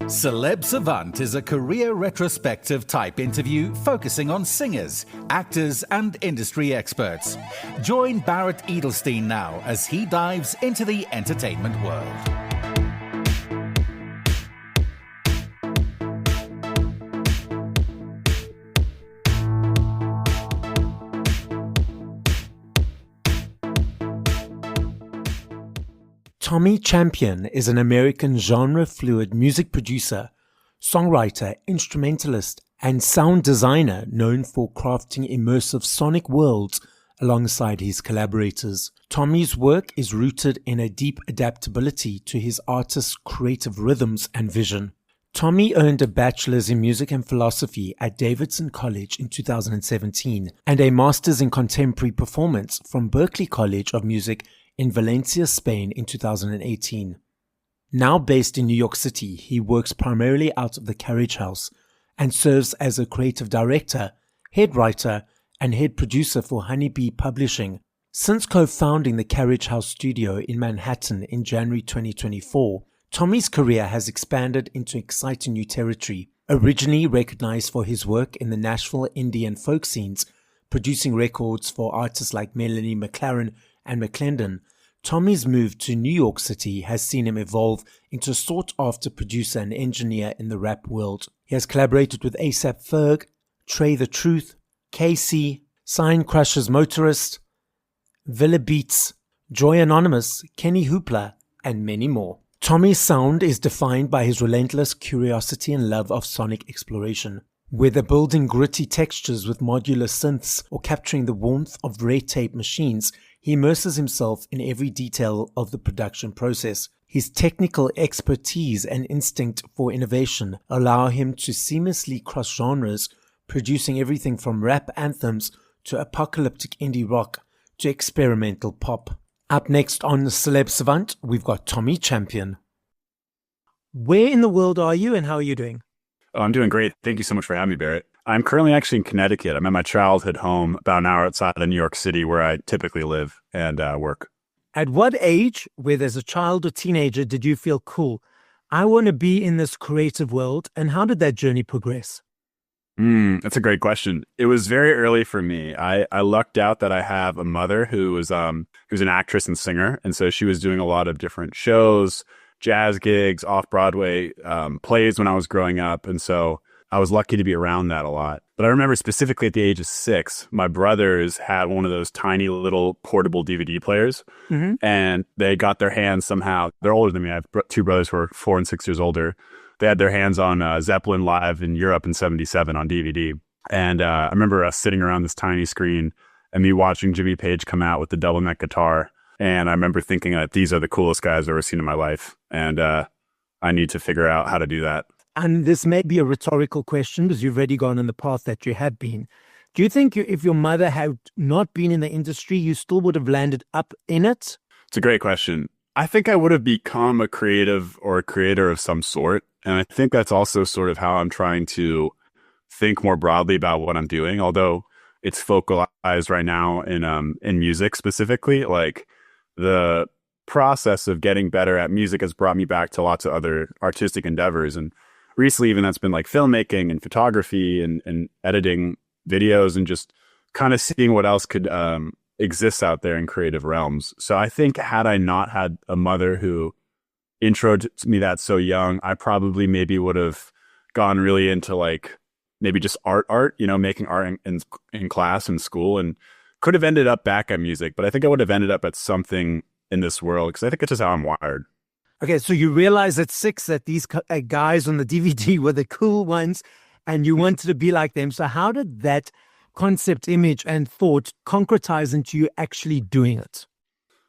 Celeb Savant is a career retrospective type interview focusing on singers, actors, and industry experts. Join Barrett Edelstein now as he dives into the entertainment world. Tommy Champion is an American genre-fluid music producer, songwriter, instrumentalist, and sound designer known for crafting immersive sonic worlds alongside his collaborators. Tommy's work is rooted in a deep adaptability to his artist's creative rhythms and vision. Tommy earned a bachelor's in music and philosophy at Davidson College in 2017 and a master's in contemporary performance from Berklee College of Music in Valencia, Spain in 2018. Now based in New York City, he works primarily out of the Carriage House and serves as a creative director, head writer, and head producer for Honeybee Publishing. Since co-founding the Carriage House Studio in Manhattan in January 2024, Tommy's career has expanded into exciting new territory. Originally recognized for his work in the Nashville indie and folk scenes, producing records for artists like Melanie McLaren and McClendon, Tommy's move to New York City has seen him evolve into a sought-after producer and engineer in the rap world. He has collaborated with A$AP Ferg, Trey the Truth, KC, Sign Crushers Motorist, Villa Beats, Joy Anonymous, Kenny Hoopla, and many more. Tommy's sound is defined by his relentless curiosity and love of sonic exploration. Whether building gritty textures with modular synths or capturing the warmth of red tape machines, he immerses himself in every detail of the production process. His technical expertise and instinct for innovation allow him to seamlessly cross genres, producing everything from rap anthems to apocalyptic indie rock to experimental pop. Up next on Celeb Savant, we've got Tommy Champion. Where in the world are you and how are you doing? Oh, I'm doing great. Thank you so much for having me, Barrett. I'm currently actually in Connecticut. I'm at my childhood home about an hour outside of New York City where I typically live and work. At what age, whether as a child or teenager, did you feel cool? I want to be in this creative world. And how did that journey progress? That's a great question. It was very early for me. I lucked out that I have a mother who was an actress and singer. And so she was doing a lot of different shows, jazz gigs, off-Broadway plays when I was growing up. And so I was lucky to be around that a lot. But I remember specifically at the age of 6, my brothers had one of those tiny little portable DVD players. Mm-hmm. And they got their hands somehow. They're older than me. I have two brothers who are 4 and 6 years older. They had their hands on Zeppelin live in Europe in 77 on DVD. And I remember us sitting around this tiny screen and me watching Jimmy Page come out with the double neck guitar. And I remember thinking that these are the coolest guys I've ever seen in my life. And I need to figure out how to do that. And this may be a rhetorical question because you've already gone on the path that you have been. Do you think if your mother had not been in the industry, you still would have landed up in it? It's a great question. I think I would have become a creative or a creator of some sort. And I think that's also sort of how I'm trying to think more broadly about what I'm doing, although it's focalized right now in music specifically. Like the process of getting better at music has brought me back to lots of other artistic endeavors. And recently, even that's been like filmmaking and photography and editing videos and just kind of seeing what else could exist out there in creative realms. So I think had I not had a mother who introed me that so young, I probably maybe would have gone really into like maybe just art, making art in class and school, and could have ended up back at music. But I think I would have ended up at something in this world because I think it's just how I'm wired. Okay, so you realized at 6 that these guys on the DVD were the cool ones and you wanted to be like them. So how did that concept, image, and thought concretize into you actually doing it?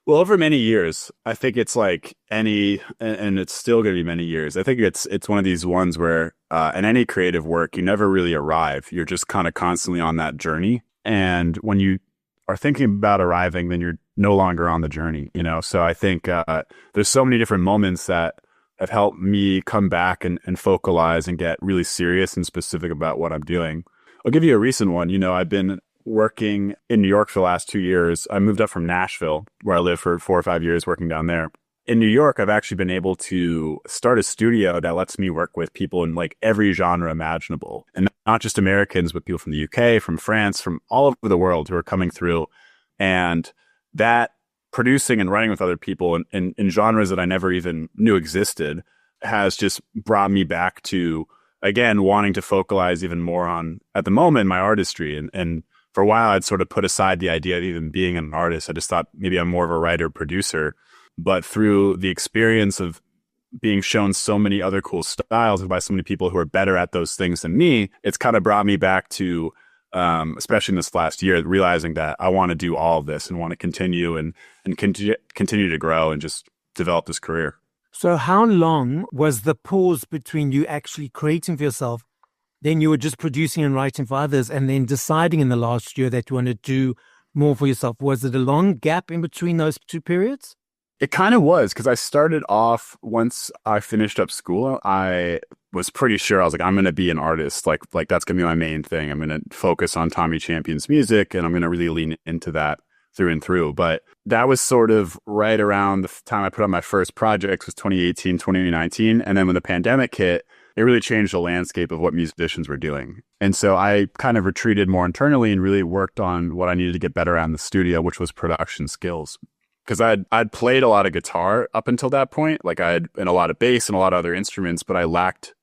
Well, over many years, I think it's like and it's still going to be many years. I think it's one of these ones where in any creative work, you never really arrive. You're just kind of constantly on that journey. And when you are thinking about arriving, then you're no longer on the journey, So I think there's so many different moments that have helped me come back and focalize and get really serious and specific about what I'm doing. I'll give you a recent one. I've been working in New York for the last 2 years. I moved up from Nashville, where I lived for 4 or 5 years working down there. in New York, I've actually been able to start a studio that lets me work with people in like every genre imaginable, and not just Americans, but people from the UK, from France, from all over the world who are coming through. And that producing and writing with other people in genres that I never even knew existed has just brought me back to, again, wanting to focalize even more on, at the moment, my artistry. And for a while, I'd sort of put aside the idea of even being an artist. I just thought maybe I'm more of a writer producer. But through the experience of being shown so many other cool styles by so many people who are better at those things than me, it's kind of brought me back to, especially in this last year, realizing that I want to do all of this and want to continue and continue to grow and just develop this career. So how long was the pause between you actually creating for yourself, then you were just producing and writing for others, and then deciding in the last year that you want to do more for yourself? Was it a long gap in between those two periods? It kind of was, because I started off, once I finished up school, I was pretty sure, I was like, I'm going to be an artist. Like that's going to be my main thing. I'm going to focus on Tommy Champion's music, and I'm going to really lean into that through and through. But that was sort of right around the time I put on my first projects, was 2018, 2019. And then when the pandemic hit, it really changed the landscape of what musicians were doing. And so I kind of retreated more internally and really worked on what I needed to get better at in the studio, which was production skills. Because I'd played a lot of guitar up until that point, like and a lot of bass and a lot of other instruments, but I lacked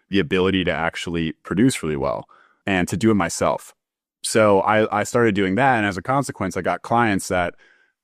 the ability to actually produce really well and to do it myself. So I started doing that, and as a consequence, I got clients that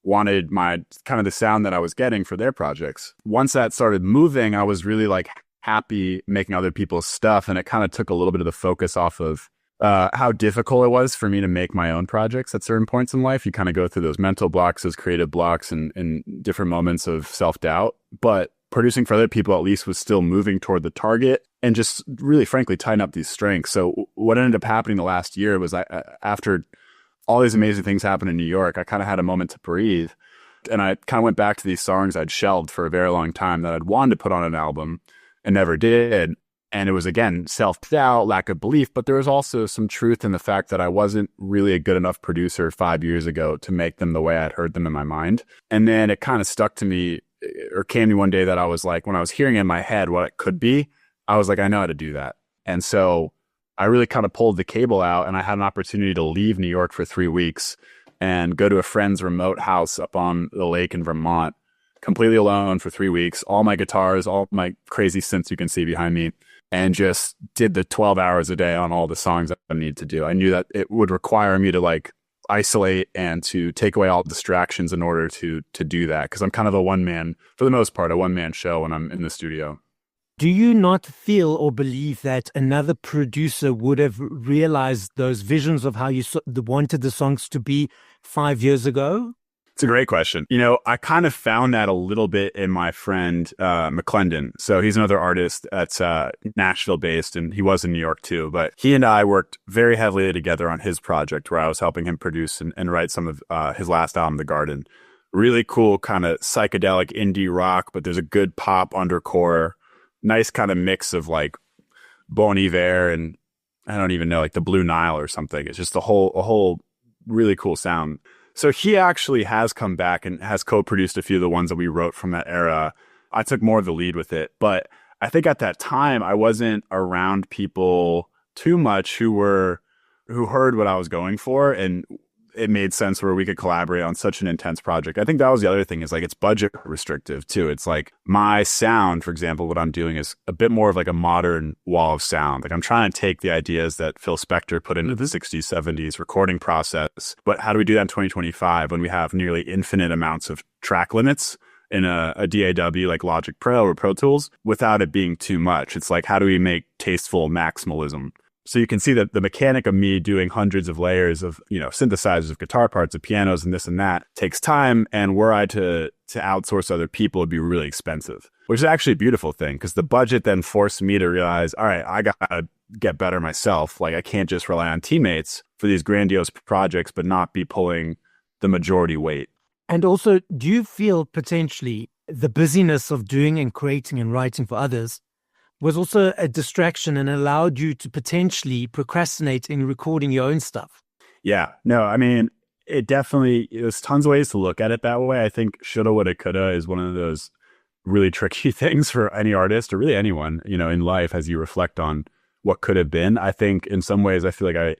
wanted my kind of the sound that I was getting for their projects. Once that started moving, I was really like happy making other people's stuff, and it kind of took a little bit of the focus off of how difficult it was for me to make my own projects at certain points in life. You kind of go through those mental blocks, those creative blocks, and different moments of self-doubt. But producing for other people at least was still moving toward the target and just really, frankly, tighten up these strengths. So what ended up happening the last year was after all these amazing things happened in New York, I kind of had a moment to breathe. And I kind of went back to these songs I'd shelved for a very long time that I'd wanted to put on an album and never did. And it was, again, self-doubt, lack of belief, but there was also some truth in the fact that I wasn't really a good enough producer 5 years ago to make them the way I'd heard them in my mind. And then it kind of stuck to me, or came to me one day, that I was like, when I was hearing in my head what it could be, I was like, I know how to do that. And so I really kind of pulled the cable out, and I had an opportunity to leave New York for 3 weeks and go to a friend's remote house up on the lake in Vermont, completely alone for 3 weeks, all my guitars, all my crazy synths you can see behind me, and just did the 12 hours a day on all the songs that I need to do. I knew that it would require me to like isolate and to take away all distractions in order to do that. Because I'm kind of for the most part, a one-man show when I'm in the studio. Do you not feel or believe that another producer would have realized those visions of how you wanted the songs to be 5 years ago? It's a great question. You know, I kind of found that a little bit in my friend McClendon. So he's another artist that's Nashville based, and he was in New York too. But he and I worked very heavily together on his project, where I was helping him produce and write some of his last album, The Garden. Really cool kind of psychedelic indie rock, but there's a good pop undercore, nice kind of mix of like Bon Iver and I don't even know, like the Blue Nile or something. It's just a whole really cool sound. So he actually has come back and has co-produced a few of the ones that we wrote from that era. I took more of the lead with it, but I think at that time I wasn't around people too much who heard what I was going for, and it made sense where we could collaborate on such an intense project. I think that was the other thing, is like it's budget restrictive too. It's like my sound, for example, what I'm doing is a bit more of like a modern wall of sound. Like I'm trying to take the ideas that Phil Spector put into the 60s, 70s recording process, but how do we do that in 2025 when we have nearly infinite amounts of track limits in a DAW like Logic Pro or Pro Tools without it being too much? It's like, how do we make tasteful maximalism? So you can see that the mechanic of me doing hundreds of layers of, synthesizers, of guitar parts, of pianos, and this and that takes time. And were I to outsource other people, it'd be really expensive, which is actually a beautiful thing, because the budget then forced me to realize, all right, I got to get better myself. Like I can't just rely on teammates for these grandiose projects, but not be pulling the majority weight. And also, do you feel potentially the busyness of doing and creating and writing for others was also a distraction and allowed you to potentially procrastinate in recording your own stuff? Yeah, no, I mean, there's tons of ways to look at it that way. I think shoulda, woulda, coulda is one of those really tricky things for any artist or really anyone, in life as you reflect on what could have been. I think in some ways, I feel like I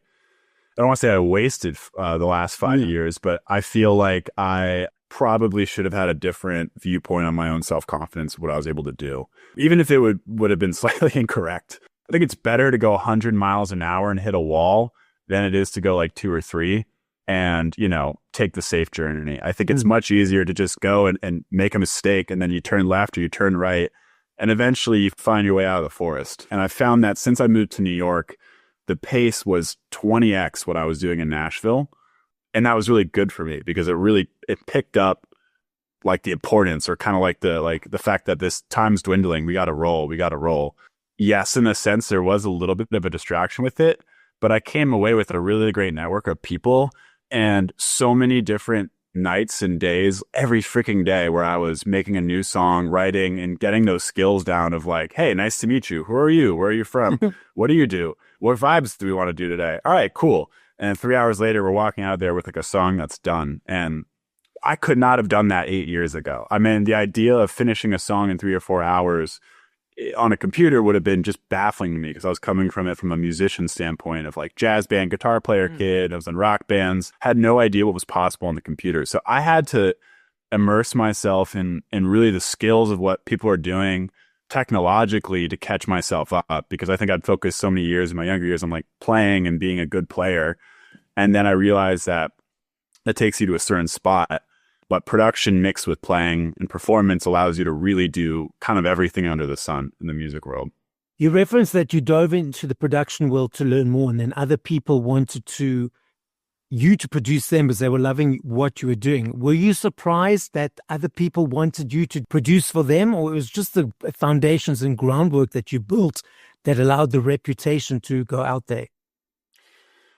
don't want to say I wasted the last 5 years, but I feel like I probably should have had a different viewpoint on my own self-confidence, what I was able to do, even if it would have been slightly incorrect. I think it's better to go 100 miles an hour and hit a wall than it is to go like 2 or 3 and, take the safe journey. I think it's much easier to just go and make a mistake, and then you turn left or you turn right, and eventually you find your way out of the forest. And I found that since I moved to New York, the pace was 20x what I was doing in Nashville. And that was really good for me because it picked up like the importance, or kind of like the fact that this time's dwindling. We got to roll. Yes, in a sense, there was a little bit of a distraction with it, but I came away with a really great network of people and so many different nights and days, every freaking day, where I was making a new song, writing, and getting those skills down of like, hey, nice to meet you. Who are you? Where are you from? What do you do? What vibes do we want to do today? All right, cool. And 3 hours later, we're walking out of there with like a song that's done. And I could not have done that 8 years ago. I mean, the idea of finishing a song in 3 or 4 hours on a computer would have been just baffling to me, because I was coming from it from a musician standpoint of like jazz band, guitar player kid. I was in rock bands, had no idea what was possible on the computer. So I had to immerse myself in really the skills of what people are doing technologically to catch myself up, because I think I'd focused so many years in my younger years on like playing and being a good player. And then I realized that takes you to a certain spot, but production mixed with playing and performance allows you to really do kind of everything under the sun in the music world. You referenced that you dove into the production world to learn more, and then other people wanted you to produce them because they were loving what you were doing. Were you surprised that other people wanted you to produce for them, or it was just the foundations and groundwork that you built that allowed the reputation to go out there?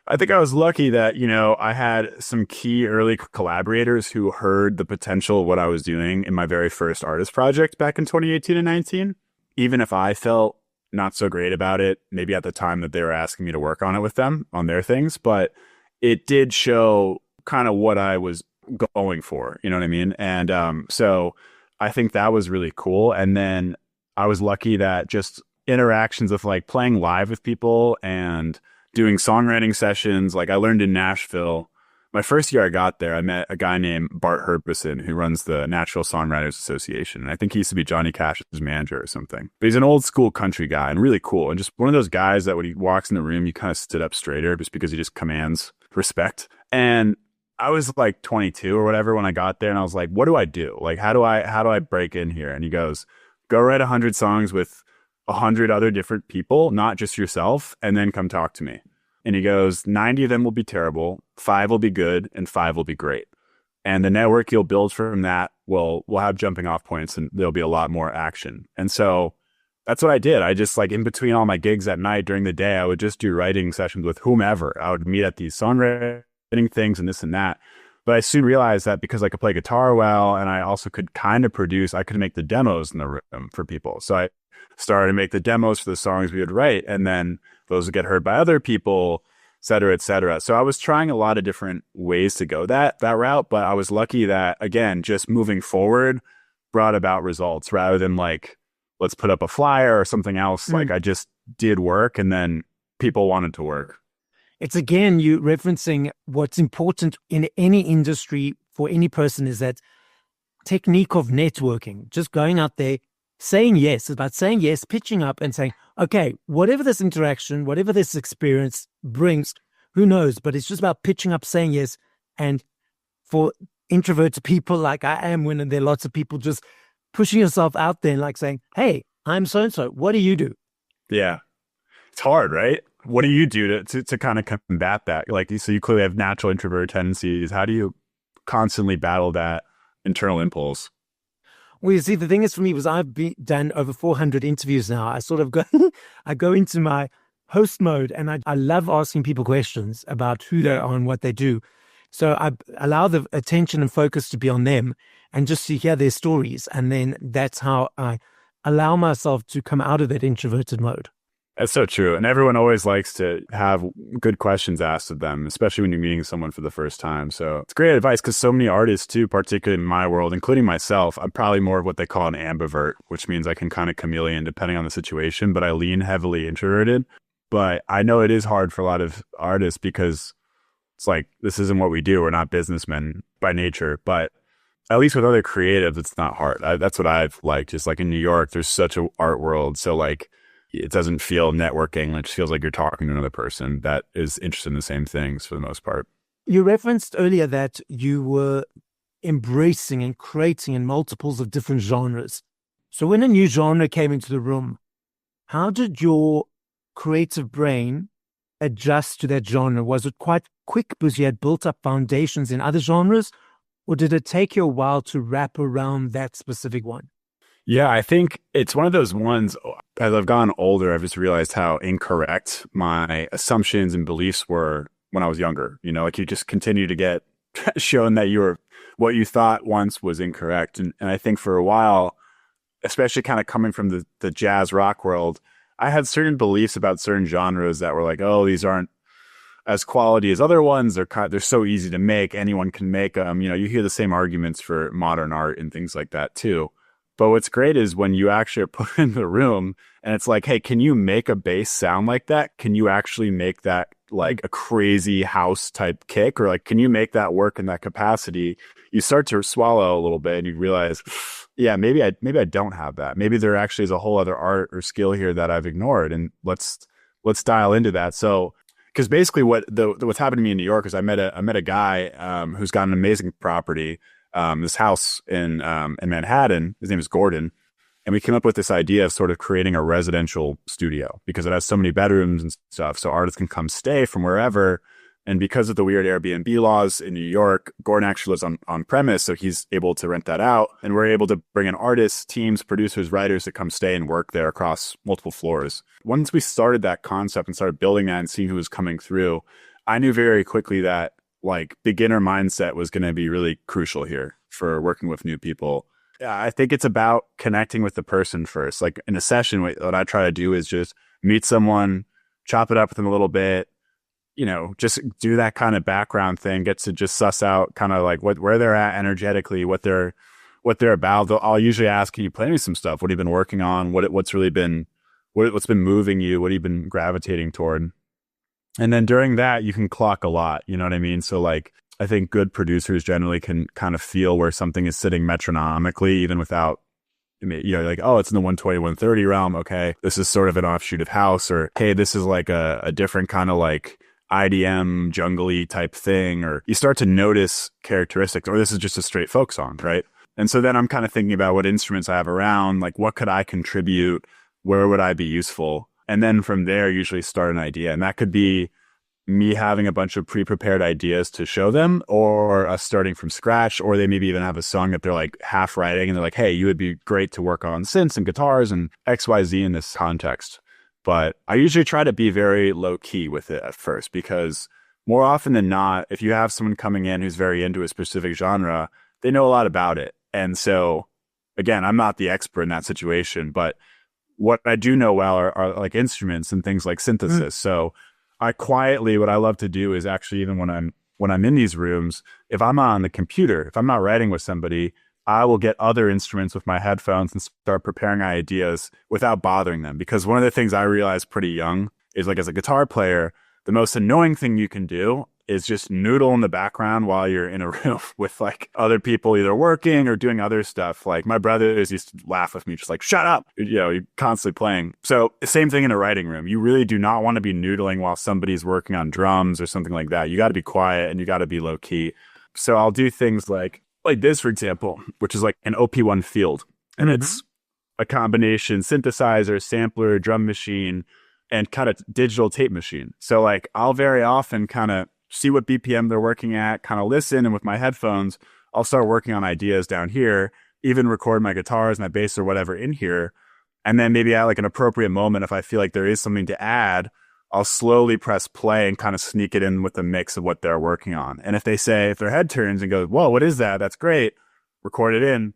I think I was lucky that, I had some key early collaborators who heard the potential of what I was doing in my very first artist project back in 2018 and 19. Even if I felt not so great about it, maybe at the time that they were asking me to work on it with them on their things, but it did show kind of what I was going for, you know what I mean? And so I think that was really cool. And then I was lucky that just interactions of like playing live with people and doing songwriting sessions. Like I learned in Nashville, my first year I got there, I met a guy named Bart Herbison who runs the Natural Songwriters Association. And I think he used to be Johnny Cash's manager or something. But he's an old school country guy and really cool. And just one of those guys that when he walks in the room, you kind of sit up straighter just because he just commands respect. And I was like 22 or whatever when I got there, and I was like, what do I do? Like, how do I break in here? And he goes, go write 100 songs with 100 other different people, not just yourself, and then come talk to me. And he goes, 90 of them will be terrible, 5 will be good, and 5 will be great. And the network you'll build from that will have jumping off points, and there'll be a lot more action. And so that's what I did. I just like in between all my gigs at night during the day, I would just do writing sessions with whomever. I would meet at these songwriting things and this and that. But I soon realized that because I could play guitar well and I also could kind of produce, I could make the demos in the room for people. So I started to make the demos for the songs we would write, and then those would get heard by other people, et cetera, et cetera. So I was trying a lot of different ways to go that route, but I was lucky that, again, just moving forward brought about results rather than like, let's put up a flyer or something else. Like I just did work, and then people wanted to work. It's again, you referencing what's important in any industry for any person is that technique of networking, just going out there, saying yes. It's about saying yes, pitching up and saying, okay, whatever this interaction, whatever this experience brings, who knows? But it's just about pitching up, saying yes. And for introverted people like I am, when there are lots of people, just pushing yourself out there and like saying, hey, I'm so-and-so. What do you do? Yeah. It's hard, right? What do you do to kind of combat that? Like, so you clearly have natural introvert tendencies. How do you constantly battle that internal impulse? Well, you see, the thing is for me was I've done over 400 interviews now. I sort of go into my host mode, and I love asking people questions about who they are and what they do. So I allow the attention and focus to be on them and just to hear their stories. And then that's how I allow myself to come out of that introverted mode. That's so true. And everyone always likes to have good questions asked of them, especially when you're meeting someone for the first time. So it's great advice because so many artists too, particularly in my world, including myself, I'm probably more of what they call an ambivert, which means I can kind of chameleon depending on the situation, but I lean heavily introverted. But I know it is hard for a lot of artists because it's like, this isn't what we do. We're not businessmen by nature, but at least with other creatives, it's not hard. That's what I've liked. Just like in New York, there's such an art world. So like, it doesn't feel networking. It just feels like you're talking to another person that is interested in the same things for the most part. You referenced earlier that you were embracing and creating in multiples of different genres. So when a new genre came into the room, how did your creative brain adjust to that genre? Was it quite quick because you had built up foundations in other genres, or did it take you a while to wrap around that specific one? Yeah, I think it's one of those ones, as I've gotten older, I've just realized how incorrect my assumptions and beliefs were when I was younger. You know, like you just continue to get shown that what you thought once was incorrect. And I think for a while, especially kind of coming from the jazz rock world, I had certain beliefs about certain genres that were like, oh, these aren't as quality as other ones. They're so easy to make. Anyone can make them. You know, you hear the same arguments for modern art and things like that too. But what's great is when you actually are put in the room and it's like, hey, can you make a bass sound like that? Can you actually make that like a crazy house type kick? Or like, can you make that work in that capacity? You start to swallow a little bit and you realize, yeah, maybe I don't have that. Maybe there actually is a whole other art or skill here that I've ignored. And let's dial into that. So, because basically what's happened to me in New York is I met a guy who's got an amazing property. This house in Manhattan, his name is Gordon. And we came up with this idea of sort of creating a residential studio because it has so many bedrooms and stuff. So artists can come stay from wherever. And because of the weird Airbnb laws in New York, Gordon actually lives on premise. So he's able to rent that out. And we're able to bring in artists, teams, producers, writers to come stay and work there across multiple floors. Once we started that concept and started building that and seeing who was coming through, I knew very quickly that like beginner mindset was going to be really crucial here for working with new people. I think it's about connecting with the person first. Like in a session, what I try to do is just meet someone, chop it up with them a little bit, you know, just do that kind of background thing, get to just suss out kind of like where they're at energetically, what they're about. I'll usually ask, can you play me some stuff? What have you been working on? What's been moving you? What have you been gravitating toward? And then during that, you can clock a lot. You know what I mean? So like, I think good producers generally can kind of feel where something is sitting metronomically, even without, you know, like, oh, it's in the 120, 130 realm. Okay, this is sort of an offshoot of house, or hey, this is like a different kind of like IDM jungly type thing, or you start to notice characteristics, or this is just a straight folk song, right? And so then I'm kind of thinking about what instruments I have around, like what could I contribute? Where would I be useful? And then from there, usually start an idea. And that could be me having a bunch of pre-prepared ideas to show them, or us starting from scratch, or they maybe even have a song that they're like half writing and they're like, hey, you would be great to work on synths and guitars and XYZ in this context. But I usually try to be very low key with it at first, because more often than not, if you have someone coming in who's very into a specific genre, they know a lot about it. And so again, I'm not the expert in that situation, but what I do know well are like instruments and things like synthesis. So I quietly, what I love to do is actually, even when I'm in these rooms, if I'm on the computer, if I'm not writing with somebody, I will get other instruments with my headphones and start preparing ideas without bothering them. Because one of the things I realized pretty young is, like, as a guitar player, the most annoying thing you can do is just noodle in the background while you're in a room with like other people either working or doing other stuff. Like my brothers used to laugh with me, just like, shut up, you know, you're constantly playing. So same thing in a writing room. You really do not want to be noodling while somebody's working on drums or something like that. You got to be quiet and you got to be low key. So I'll do things like this, for example, which is like an OP1 field. And it's a combination synthesizer, sampler, drum machine, and kind of digital tape machine. So like I'll very often kind of see what BPM they're working at, kind of listen, and with my headphones, I'll start working on ideas down here, even record my guitars, my bass, or whatever in here. And then maybe at like an appropriate moment, if I feel like there is something to add, I'll slowly press play and kind of sneak it in with the mix of what they're working on. And if their head turns and goes, whoa, what is that? That's great. Record it in.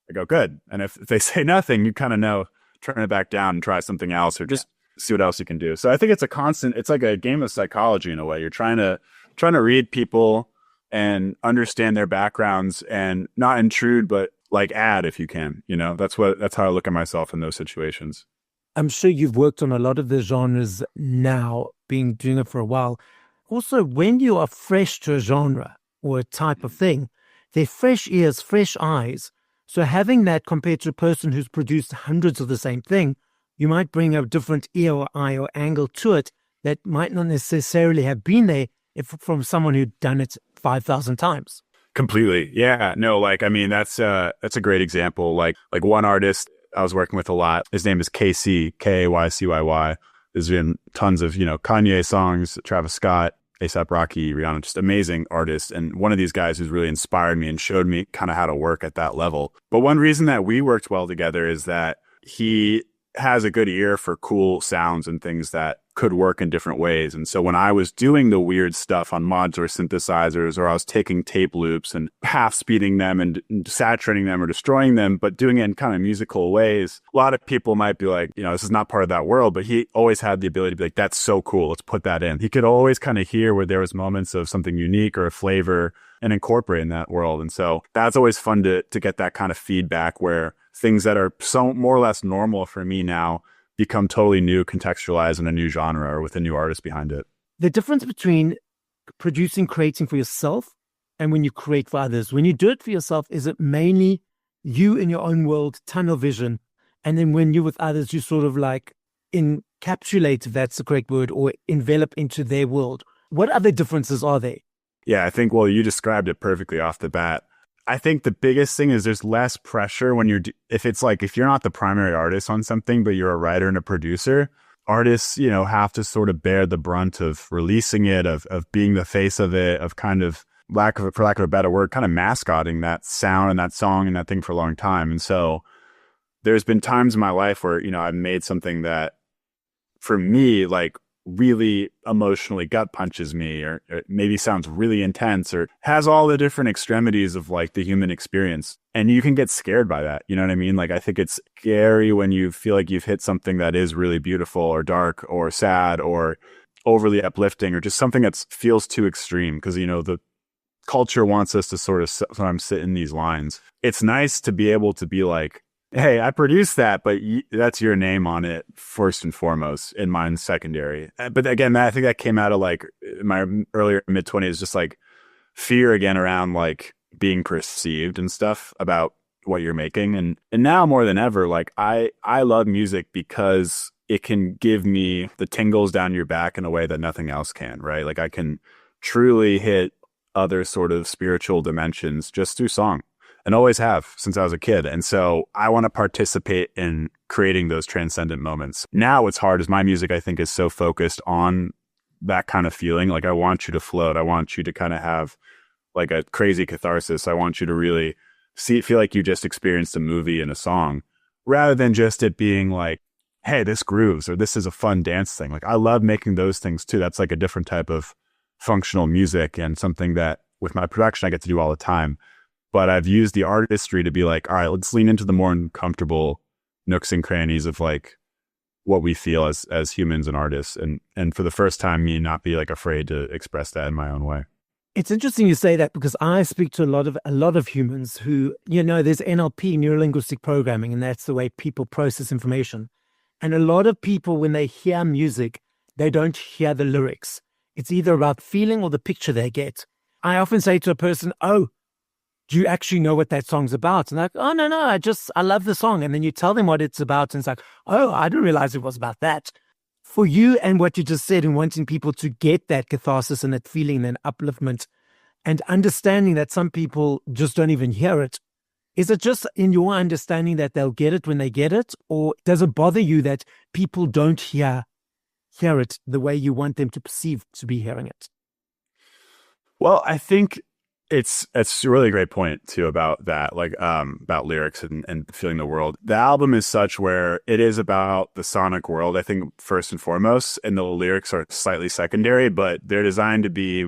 I go, good. And if they say nothing, you kind of know, turn it back down and try something else, or just see what else you can do. So I think it's a constant, it's like a game of psychology in a way. You're trying to read people and understand their backgrounds and not intrude, but like add if you can, that's how I look at myself in those situations. I'm sure you've worked on a lot of the genres now, doing it for a while. Also, when you are fresh to a genre or a type of thing, they're fresh ears, fresh eyes. So having that compared to a person who's produced hundreds of the same thing, you might bring a different ear or eye or angle to it that might not necessarily have been there from someone who'd done it 5,000 times. Completely. Yeah. No, like, I mean, that's a great example. Like one artist I was working with a lot, his name is KC, Kaycyy. There's been tons of, Kanye songs, Travis Scott, A$AP Rocky, Rihanna, just amazing artists. And one of these guys who's really inspired me and showed me kind of how to work at that level. But one reason that we worked well together is that he has a good ear for cool sounds and things that could work in different ways. And so when I was doing the weird stuff on modular synthesizers, or I was taking tape loops and half speeding them and saturating them or destroying them, but doing it in kind of musical ways, a lot of people might be like, this is not part of that world, but he always had the ability to be like, that's so cool, let's put that in. He could always kind of hear where there was moments of something unique or a flavor and incorporate in that world. And so that's always fun to get that kind of feedback where things that are so more or less normal for me now become totally new, contextualized in a new genre or with a new artist behind it. The difference between creating for yourself and when you create for others, when you do it for yourself, is it mainly you in your own world, tunnel vision? And then when you're with others, you sort of like encapsulate, if that's the correct word, or envelop into their world. What other differences are there? Yeah, I think, well, you described it perfectly off the bat. I think the biggest thing is there's less pressure when if you're not the primary artist on something, but you're a writer and a producer, artists, have to sort of bear the brunt of releasing it, of being the face of it, of kind of for lack of a better word, kind of mascotting that sound and that song and that thing for a long time. And so there's been times in my life where, I've made something that for me, like, really emotionally gut punches me, or maybe sounds really intense, or has all the different extremities of like the human experience. And you can get scared by that. You know what I mean? Like, I think it's scary when you feel like you've hit something that is really beautiful or dark or sad or overly uplifting, or just something that feels too extreme. Because, the culture wants us to sort of sometimes sit in these lines. It's nice to be able to be like, hey, I produced that, but that's your name on it first and foremost, and mine's secondary. But again, I think that came out of like my earlier mid-20s, just like fear again around like being perceived and stuff about what you're making. And now more than ever, like I love music because it can give me the tingles down your back in a way that nothing else can, right? Like I can truly hit other sort of spiritual dimensions just through song. And always have since I was a kid. And so I want to participate in creating those transcendent moments. Now what's hard is my music, I think, is so focused on that kind of feeling. Like I want you to float. I want you to kind of have like a crazy catharsis. I want you to really feel like you just experienced a movie and a song, rather than just it being like, hey, this grooves, or this is a fun dance thing. Like I love making those things too. That's like a different type of functional music and something that with my production I get to do all the time. But I've used the artistry to be like, all right, let's lean into the more uncomfortable nooks and crannies of like what we feel as humans and artists. And for the first time, me not be like afraid to express that in my own way. It's interesting you say that, because I speak to a lot of humans who, there's NLP, neuro-linguistic programming, and that's the way people process information. And a lot of people, when they hear music, they don't hear the lyrics. It's either about feeling or the picture they get. I often say to a person, oh, do you actually know what that song's about? And they're like, oh, no, I love the song. And then you tell them what it's about, and it's like, oh, I didn't realize it was about that. For you and what you just said, and wanting people to get that catharsis and that feeling and upliftment, and understanding that some people just don't even hear it, is it just in your understanding that they'll get it when they get it? Or does it bother you that people don't hear it the way you want them to perceive to be hearing it? Well, I think it's a really great point too about that, like about lyrics and feeling the world. The album is such where it is about the sonic world, I think, first and foremost, and the lyrics are slightly secondary, but they're designed to be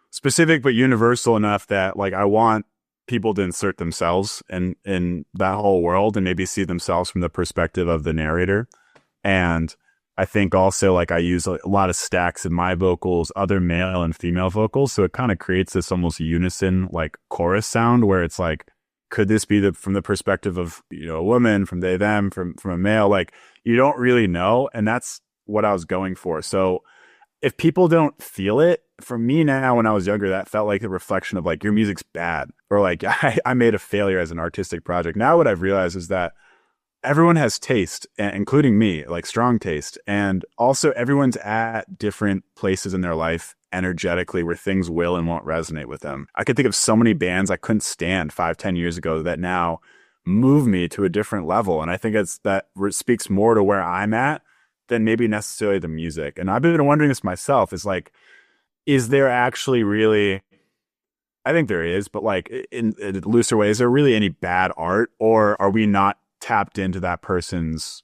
specific but universal enough that like I want people to insert themselves in that whole world and maybe see themselves from the perspective of the narrator. And I think also like I use a lot of stacks in my vocals, other male and female vocals. So it kind of creates this almost unison like chorus sound where it's like, could this be from the perspective of, a woman, from they, them, from a male? Like you don't really know. And that's what I was going for. So if people don't feel it, for me now, when I was younger, that felt like a reflection of like, your music's bad, or like I made a failure as an artistic project. Now what I've realized is that everyone has taste, including me, like strong taste. And also everyone's at different places in their life energetically where things will and won't resonate with them. I could think of so many bands I couldn't stand 5-10 years ago that now move me to a different level. And I think that speaks more to where I'm at than maybe necessarily the music. And I've been wondering this myself, is like, is there actually really, I think there is, but like in a looser way, is there really any bad art, or are we not tapped into that person's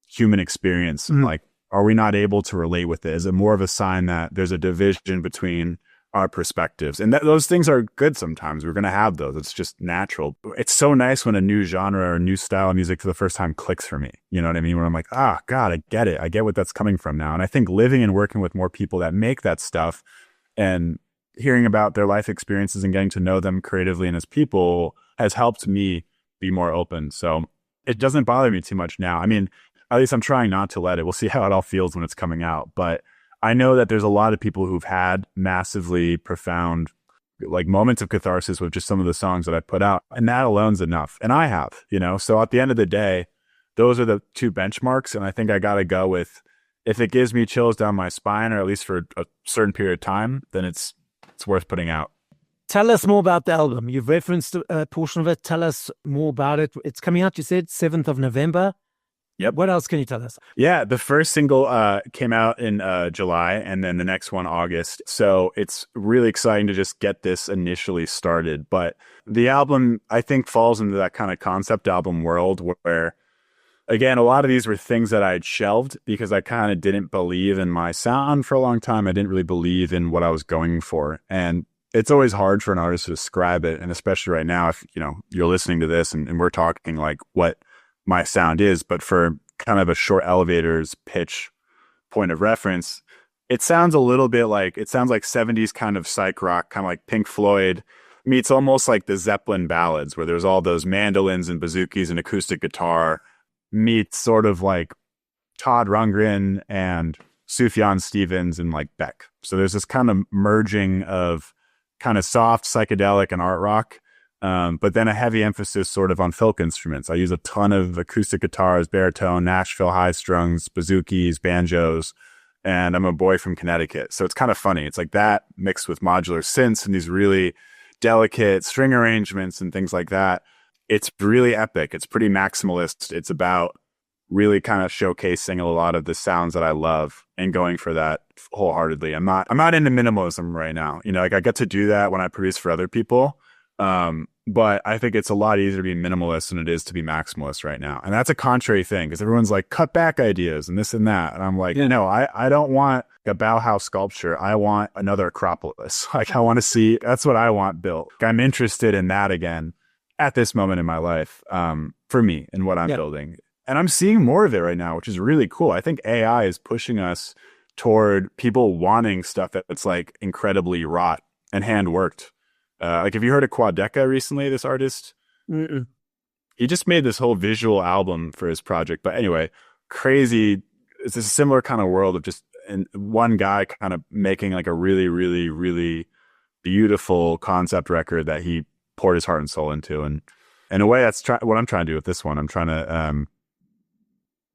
human experience? Mm-hmm. Like, are we not able to relate with it? Is it more of a sign that there's a division between our perspectives? And those things are good sometimes. We're going to have those. It's just natural. It's so nice when a new genre or a new style of music for the first time clicks for me. You know what I mean? Where I'm like, God, I get it. I get what that's coming from now. And I think living and working with more people that make that stuff and hearing about their life experiences and getting to know them creatively and as people has helped me be more open. So it doesn't bother me too much now. I mean, at least I'm trying not to let it. We'll see how it all feels when it's coming out. But I know that there's a lot of people who've had massively profound like moments of catharsis with just some of the songs that I put out. And that alone's enough. And I have, so at the end of the day, those are the two benchmarks. And I think I got to go with, if it gives me chills down my spine, or at least for a certain period of time, then it's worth putting out. Tell us more about the album. You've referenced a portion of it. Tell us more about it. It's coming out, you said, 7th of November. Yep. What else can you tell us? Yeah, the first single came out in July, and then the next one August. So it's really exciting to just get this initially started. But the album, I think, falls into that kind of concept album world where, again, a lot of these were things that I had shelved because I kind of didn't believe in my sound for a long time. I didn't really believe in what I was going for. And it's always hard for an artist to describe it. And especially right now, if you're listening to this and we're talking like what my sound is, but for kind of a short elevator's pitch point of reference, it sounds a little bit like, it sounds like 70s kind of psych rock, kind of like Pink Floyd meets almost like the Zeppelin ballads, where there's all those mandolins and bazookas and acoustic guitar, meets sort of like Todd Rundgren and Sufjan Stevens and like Beck. So there's this kind of merging of kind of soft psychedelic and art rock, but then a heavy emphasis sort of on folk instruments. I use a ton of acoustic guitars, baritone, Nashville high strungs, bazookas, banjos, and I'm a boy from Connecticut. So it's kind of funny. It's like that mixed with modular synths and these really delicate string arrangements and things like that. It's really epic. It's pretty maximalist. It's about really kind of showcasing a lot of the sounds that I love and going for that wholeheartedly. I'm not into minimalism right now. Like I get to do that when I produce for other people. But I think it's a lot easier to be minimalist than it is to be maximalist right now. And that's a contrary thing because everyone's like, cut back ideas and this and that. And I'm like, no, I don't want a Bauhaus sculpture. I want another Acropolis. Like I want to see, that's what I want built. I'm interested in that again at this moment in my life, for me and what I'm building. And I'm seeing more of it right now, which is really cool. I think AI is pushing us toward people wanting stuff that's like incredibly wrought and hand worked. Like, have you heard of Quadeca recently, this artist? Mm-mm. He just made this whole visual album for his project. But anyway, crazy. It's a similar kind of world of just one guy kind of making like a really, really, really beautiful concept record that he poured his heart and soul into. And in a way, that's what I'm trying to do with this one. I'm trying to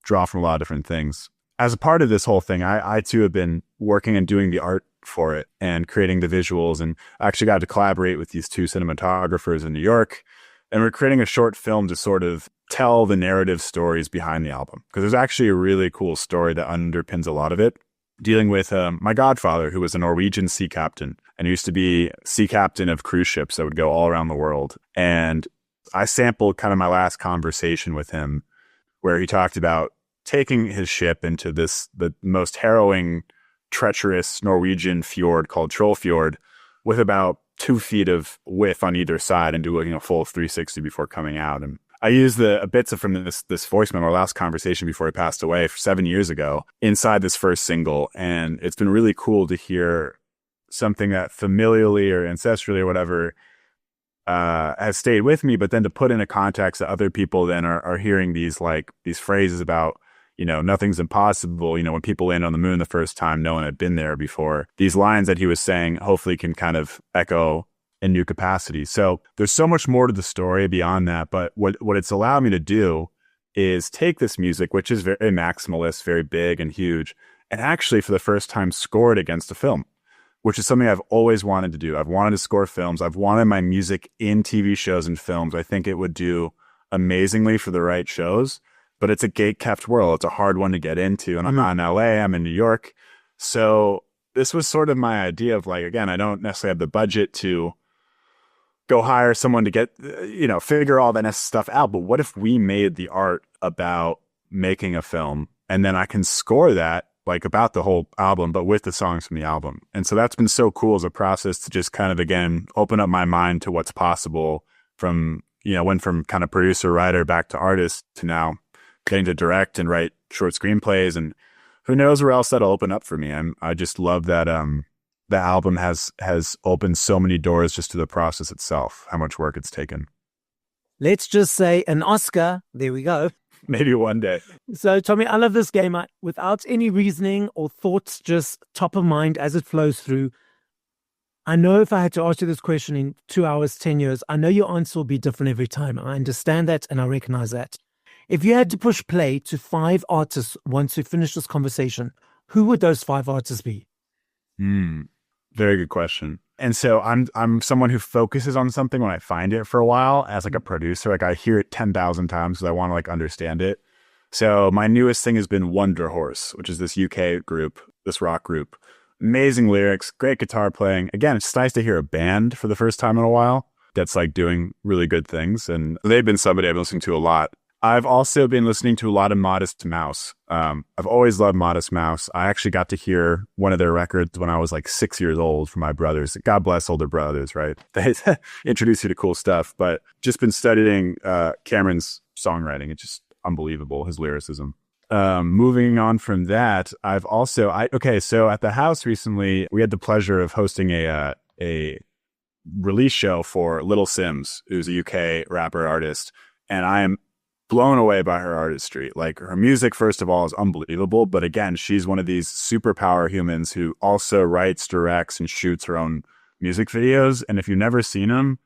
draw from a lot of different things. As a part of this whole thing, I too have been working and doing the art for it and creating the visuals, and I actually got to collaborate with these two cinematographers in New York, and we're creating a short film to sort of tell the narrative stories behind the album, because there's actually a really cool story that underpins a lot of it, dealing with my godfather, who was a Norwegian sea captain and used to be sea captain of cruise ships that would go all around the world. And I sampled kind of my last conversation with him where he talked about taking his ship into the most harrowing, treacherous Norwegian fjord called Trollfjord with about 2 feet of width on either side and doing a full 360 before coming out. And I used the bits from this voice memo, our last conversation before he passed away 7 years ago, inside this first single. And it's been really cool to hear something that familially or ancestrally or whatever has stayed with me, but then to put in a context that other people then are hearing these phrases about, nothing's impossible. When people land on the moon the first time, no one had been there before. These lines that he was saying hopefully can kind of echo in new capacity. So there's so much more to the story beyond that. But what it's allowed me to do is take this music, which is very maximalist, very big and huge, and actually for the first time score it against a film, which is something I've always wanted to do. I've wanted to score films. I've wanted my music in TV shows and films. I think it would do amazingly for the right shows, but it's a gate-kept world. It's a hard one to get into. And I'm not in LA, I'm in New York. So this was sort of my idea of again, I don't necessarily have the budget to go hire someone to get, figure all that stuff out. But what if we made the art about making a film and then I can score that about the whole album, but with the songs from the album. And so that's been so cool as a process to just kind of, again, open up my mind to what's possible from, went from kind of producer, writer back to artist to now getting to direct and write short screenplays. And who knows where else that'll open up for me. I just love that the album has opened so many doors just to the process itself, how much work it's taken. Let's just say an Oscar. There we go. Maybe one day. So, Tommy, I love this game. Without any reasoning or thoughts, just top of mind as it flows through. I know if I had to ask you this question in 2 hours, 10 years, I know your answer will be different every time. I understand that and I recognize that. If you had to push play to 5 artists once we finish this conversation, who would those 5 artists be? Very good question. And so I'm someone who focuses on something when I find it for a while as a producer. I hear it 10,000 times because I want to understand it. So my newest thing has been Wonder Horse, which is this UK group, this rock group. Amazing lyrics, great guitar playing. Again, it's just nice to hear a band for the first time in a while that's doing really good things. And they've been somebody I've been listening to a lot. I've also been listening to a lot of Modest Mouse. I've always loved Modest Mouse. I actually got to hear one of their records when I was 6 years old from my brothers. God bless older brothers, right? They introduce you to cool stuff. But just been studying Cameron's songwriting. It's just unbelievable, his lyricism. Moving on from that, I've also, so at the house recently, we had the pleasure of hosting a release show for Little Sims, who's a UK rapper artist. And I am blown away by her artistry. Her music, first of all, is unbelievable. But again, she's one of these superpower humans who also writes, directs, and shoots her own music videos. And if you've never seen them,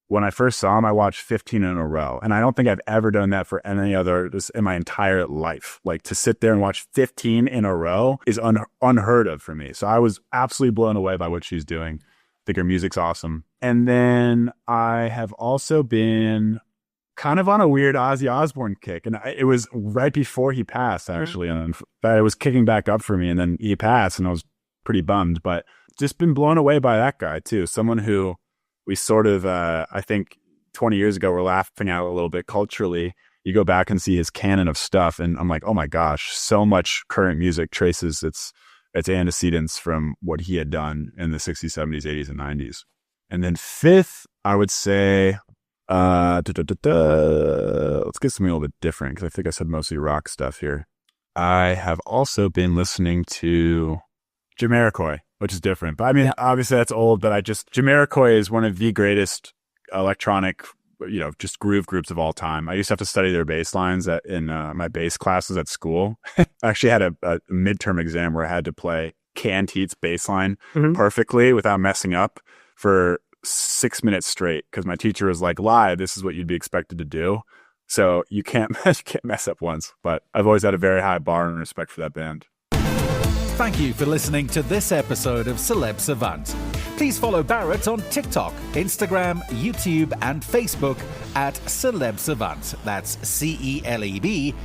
when I first saw them, I watched 15 in a row. And I don't think I've ever done that for any other in my entire life. To sit there and watch 15 in a row is unheard of for me. So I was absolutely blown away by what she's doing. I think her music's awesome. And then I have also been kind of on a weird Ozzy Osbourne kick. And it was right before he passed, actually. And it was kicking back up for me. And then he passed and I was pretty bummed. But just been blown away by that guy, too. Someone who we sort of, I think 20 years ago, were laughing at a little bit culturally. You go back and see his canon of stuff. And I'm oh my gosh, so much current music traces its antecedents from what he had done in the 60s, 70s, 80s, and 90s. And then 5th, I would say... let's get something a little bit different because I think I said mostly rock stuff here. I have also been listening to Jamiroquai, which is different. But obviously that's old, but Jamiroquai is one of the greatest electronic, just groove groups of all time. I used to have to study their bass lines in my bass classes at school. I actually had a midterm exam where I had to play Canned Heat's bass line perfectly without messing up for 6 minutes straight because my teacher was live, this is what you'd be expected to do. So you can't mess up once. But I've always had a very high bar and respect for that band. Thank you for listening to this episode of Celeb Savant. Please follow Barrett on TikTok, Instagram, YouTube, and Facebook at Celeb Savant. That's CelebSavant.